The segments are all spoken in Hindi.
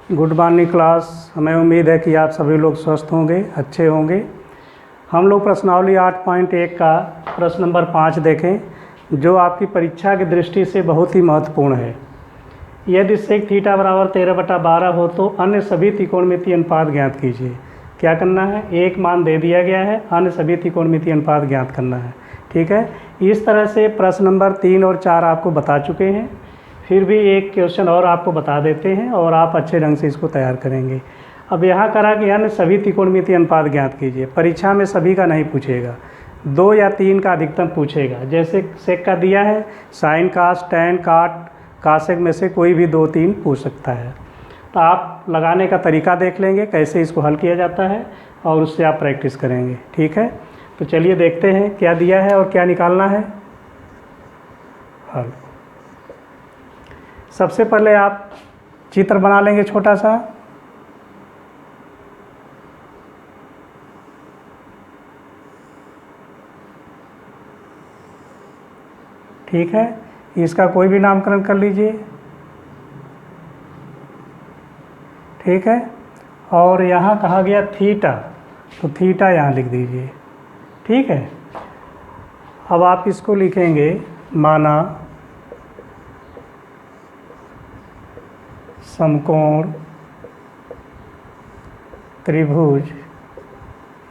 Good morning class. हमें उम्मीद है कि आप सभी लोग स्वस्थ होंगे, अच्छे होंगे। हम लोग प्रश्नावली 8.1 का प्रश्न नंबर 5 देखें, जो आपकी परीक्षा की दृष्टि से बहुत ही महत्वपूर्ण है। यदि सेक थीटा बराबर 13/12 हो तो अन्य सभी त्रिकोणमितीय अनुपात ज्ञात कीजिए। क्या करना है? एक मान दे दिया गया है, अन्य सभी त्रिकोणमितीय अनुपात ज्ञात करना है। ठीक है, इस तरह से प्रश्न नंबर 3 और 4 आपको बता चुके हैं। फिर भी एक क्वेश्चन और आपको बता देते हैं और आप अच्छे ढंग से इसको तैयार करेंगे। अब यहाँ करा कि अन्य सभी त्रिकोणमितीय अनुपात ज्ञात कीजिए। परीक्षा में सभी का नहीं पूछेगा, 2 या 3 का अधिकतम पूछेगा। जैसे सेक का दिया है, साइन, कास, टैन, काट, कासेक में से कोई भी 2-3 पूछ सकता है। तो आप लगाने का तरीका देख लेंगे, कैसे इसको हल किया जाता है, और उससे आप प्रैक्टिस करेंगे। ठीक है, तो चलिए देखते हैं क्या दिया है और क्या निकालना है। हल सबसे पहले आप चित्र बना लेंगे छोटा सा। ठीक है, इसका कोई भी नामकरण कर लीजिए। ठीक है, और यहाँ कहा गया थीटा, तो थीटा यहाँ लिख दीजिए। ठीक है, अब आप इसको लिखेंगे, माना समकोण त्रिभुज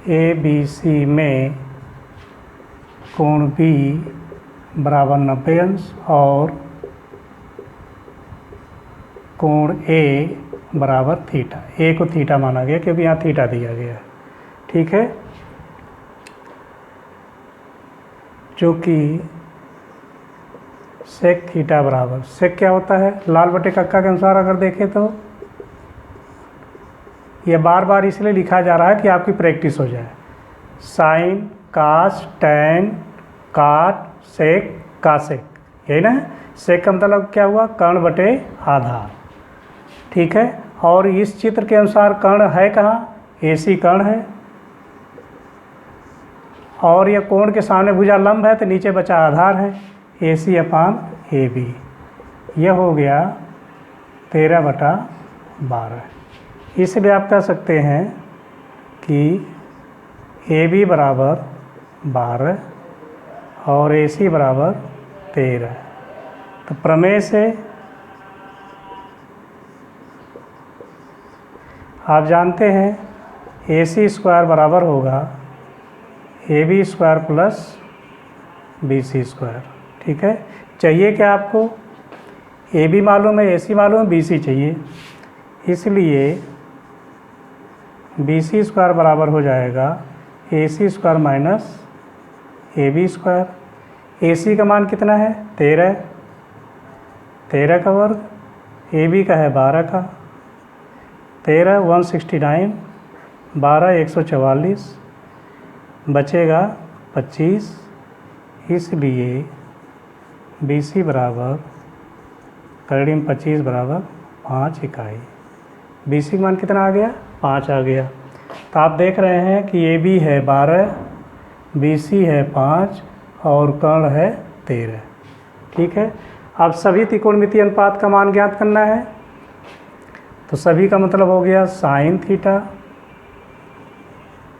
ABC में कोण B बराबर 90 अंश और कोण A बराबर थीटा। A को थीटा माना गया क्योंकि यहाँ थीटा दिया गया है। ठीक है, जो कि सेक थीटा बराबर, सेक क्या होता है? लाल बटे कक्का के अनुसार अगर देखें तो ये बार बार इसलिए लिखा जा रहा है कि आपकी प्रैक्टिस हो जाए। साइन, कास, टैन, काट, सेक, कासेक, यही ना। सेक का मतलब क्या हुआ? कर्ण बटे आधार। ठीक है, और इस चित्र के अनुसार कर्ण है कहाँ? AC कर्ण है, और यह कोण के सामने भुजा लंब है तो नीचे बचा आधार है, AC/AB। यह हो गया 13/12। इसलिए आप कह सकते हैं कि AB बराबर 12 और AC बराबर 13। तो प्रमेय से आप जानते हैं AC स्क्वायर बराबर होगा AB square plus BC square. ठीक है, चाहिए क्या आपको? AB मालूम है, AC मालूम है, BC चाहिए। इसलिए BC स्क्वायर बराबर हो जाएगा AC square minus AB square. AC का मान कितना है? 13, 13 का वर्ग, AB का है 12 का। 13 169, 12 144, बचेगा 25। इसलिए BC बराबर करड़ी में 25 बराबर 5 इकाई। BC का मान कितना आ गया? 5 आ गया। तो आप देख रहे हैं कि AB है 12, BC है 5 और कर्ण है 13। ठीक है, अब सभी त्रिकोणमितीय अनुपात का मान ज्ञात करना है। तो सभी का मतलब हो गया sine theta,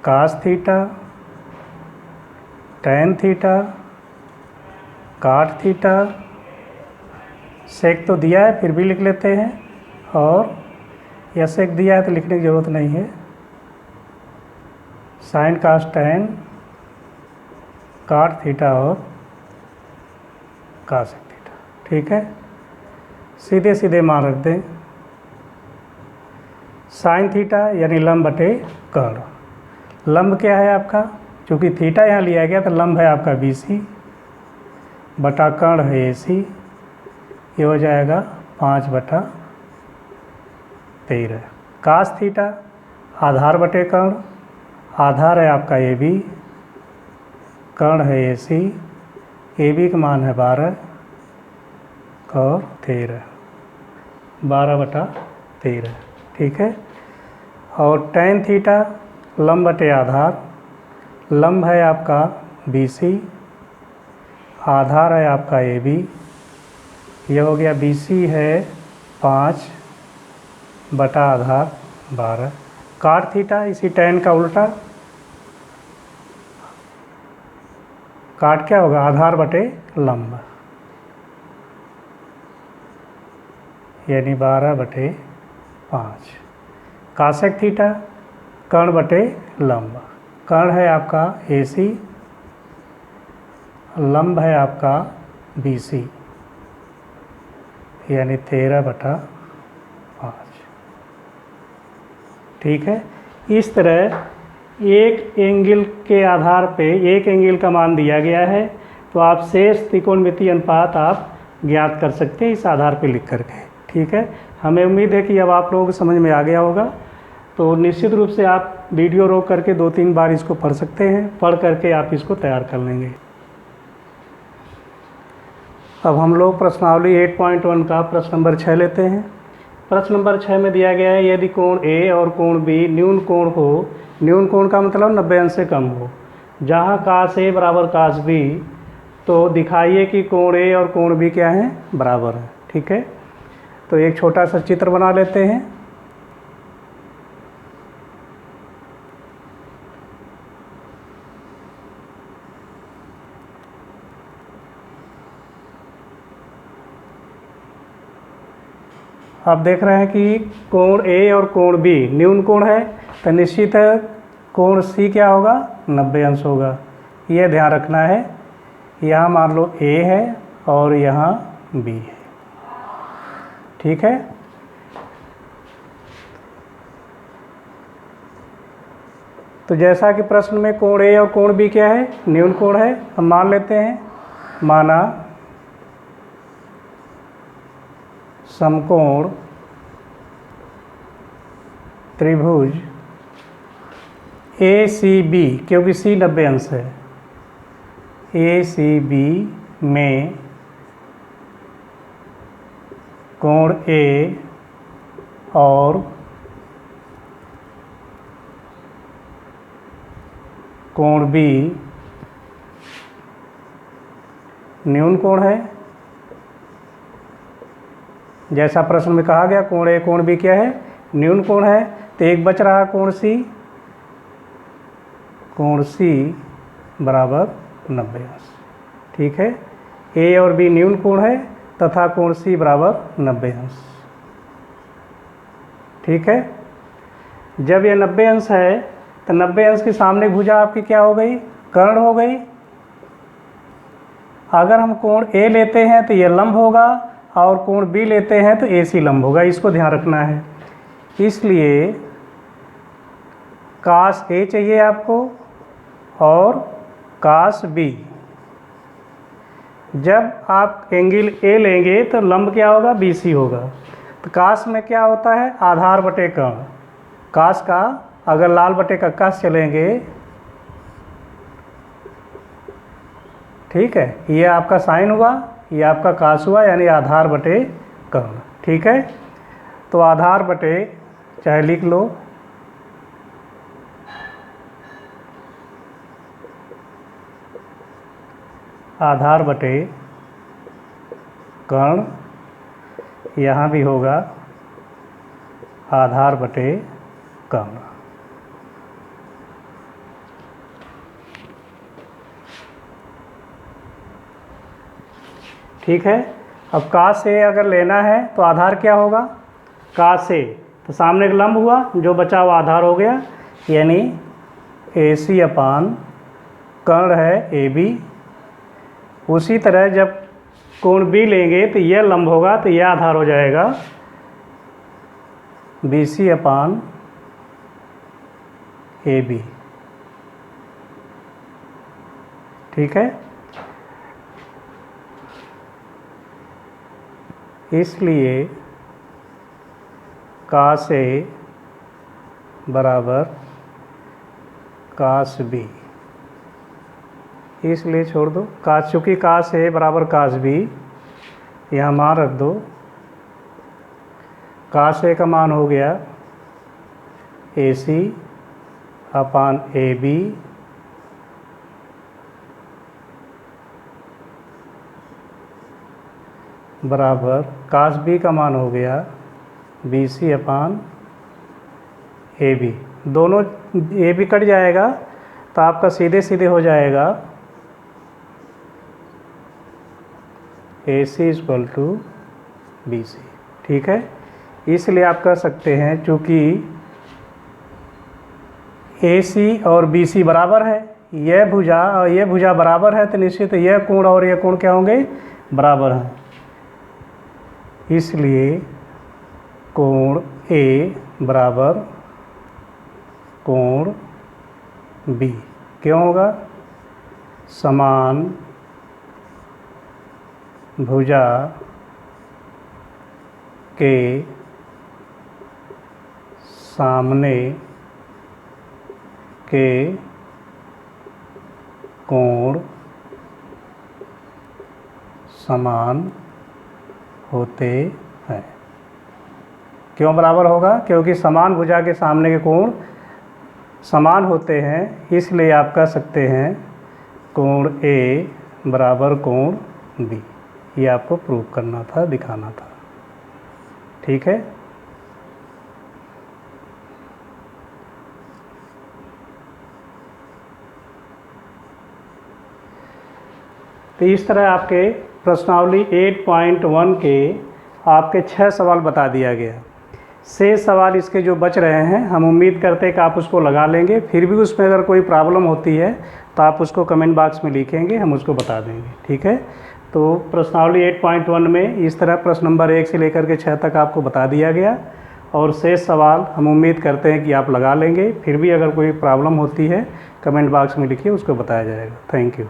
cos theta, tan theta, cot theta. Sec तो दिया है फिर भी लिख लेते हैं, और यह सेक दिया है तो लिखने की ज़रूरत नहीं है। साइन, कास, टैन, काट थीटा और कासेक थीटा। ठीक है, सीधे सीधे मान रख दें। साइन थीटा यानी लंब बटे कर्ण। लंब क्या है आपका? चूँकि थीटा यहाँ लिया गया तो लंब है आपका BC बटा कर्ण है AC। ये हो जाएगा 5/13। कास थीटा आधार बटे कर्ण, आधार है आपका AB, कर्ण है AC। AB का मान है 12 और 13, 12/13। ठीक है, और टैन थीटा लंब बटे आधार, लंब है आपका BC, आधार है आपका AB। यह हो गया BC है 5, बटा आधार 12। काट थीटा इसी tan का उल्टा, काट क्या होगा, आधार बटे लंब, यानी 12/5। कासेक थीटा कर्ण बटे लंब, कर्ण है आपका AC, लंब है आपका BC, यानी 13/5। ठीक है। इस तरह एक एंगल के आधार पे एक एंगल का मान दिया गया है, तो आप शेष त्रिकोणमितीय अनुपात आप ज्ञात कर सकते हैं इस आधार पे लिख करके। ठीक है, हमें उम्मीद है कि अब आप लोगों को समझ में आ गया होगा। तो निश्चित रूप से आप वीडियो रोक करके 2-3 बार इसको पढ़ सकते हैं, पढ़ करके आप इसको तैयार कर लेंगे। अब हम लोग प्रश्नावली 8.1 का प्रश्न नंबर 6 लेते हैं। प्रश्न नंबर 6 में दिया गया है, यदि कोण A और कोण B न्यून कोण हो, न्यून कोण का मतलब 90 अंश से कम हो, जहाँ cos A बराबर cos B, तो दिखाइए कि कोण A और कोण B क्या है, बराबर है। ठीक है, तो एक छोटा सा चित्र बना लेते हैं। आप देख रहे हैं कि कोण A और कोण B न्यून कोण है, तो निश्चित है कोण C क्या होगा, 90 अंश होगा। यह ध्यान रखना है। यहाँ मान लो A है और यहाँ B है। ठीक है, तो जैसा कि प्रश्न में कोण A और कोण B क्या है, न्यून कोण है। हम मान लेते हैं, माना समकोण त्रिभुज ACB, क्योंकि C 90 अंश है, ACB में कोण A और कोण B न्यून कोण है। जैसा प्रश्न में कहा गया, कोण A कोण B क्या है, न्यून कोण है। तो एक बच रहा कोण C, कोण C बराबर 90 अंश। ठीक है, A और B न्यून कोण है तथा कोण C बराबर 90 अंश। ठीक है, जब ये 90 अंश है तो 90 अंश के सामने भुजा आपकी क्या हो गई, कर्ण हो गई। अगर हम कोण A लेते हैं तो ये लंब होगा, और कोण B लेते हैं तो AC लंब होगा। इसको ध्यान रखना है। इसलिए cos A चाहिए आपको और cos B। जब आप एंगल A लेंगे तो लंब क्या होगा, BC होगा। तो cos में क्या होता है, आधार बटे कर्ण। cos का अगर लाल बटे कक्का से चलेंगे, ठीक है, ये आपका साइन हुआ, ये आपका cos हुआ, यानी आधार बटे कर्ण। ठीक है, तो आधार बटे, चाहे लिख लो, आधार बटे कर्ण, यहाँ भी होगा आधार बटे कर्ण। ठीक है, अब cos A अगर लेना है तो आधार क्या होगा, cos A, तो सामने एक लंब हुआ, जो बचा हुआ आधार हो गया, यानी AC अपान कर्ण है AB। उसी तरह जब कोण B लेंगे तो यह लंब होगा, तो यह आधार हो जाएगा BC अपान AB। ठीक है, इसलिए cos A बराबर cos B, इसलिए छोड़ दो cos, चूँकि cos A बराबर cos B, यहाँ मान रख दो। cos A का मान हो गया AC अपान AB बराबर cos B का मान हो गया BC अपान AB, दोनों AB कट जाएगा तो आपका सीधे सीधे हो जाएगा AC इक्वल टू BC। ठीक है, इसलिए आप कह सकते हैं चूँकि AC और BC बराबर है, यह भुजा और यह भुजा बराबर है, तो निश्चित यह कोण और यह कोण क्या होंगे, बराबर हैं। इसलिए कोण A बराबर कोण B क्यों होगा, समान भुजा के सामने के कोण समान होते हैं। क्यों बराबर होगा, क्योंकि समान भुजा के सामने के कोण समान होते हैं, इसलिए आप कह सकते हैं कोण A बराबर कोण B। ये आपको प्रूव करना था, दिखाना था। ठीक है, तो इस तरह आपके प्रश्नावली 8.1 के आपके 6 सवाल बता दिया गया। शेष सवाल इसके जो बच रहे हैं, हम उम्मीद करते हैं कि आप उसको लगा लेंगे। फिर भी उसमें अगर कोई प्रॉब्लम होती है तो आप उसको कमेंट बॉक्स में लिखेंगे, हम उसको बता देंगे। ठीक है, तो प्रश्नावली 8.1 में इस तरह प्रश्न नंबर 1 से लेकर के 6 तक आपको बता दिया गया, और शेष सवाल हम उम्मीद करते हैं कि आप लगा लेंगे। फिर भी अगर कोई प्रॉब्लम होती है कमेंट बॉक्स में लिखिए, उसको बताया जाएगा। Thank you.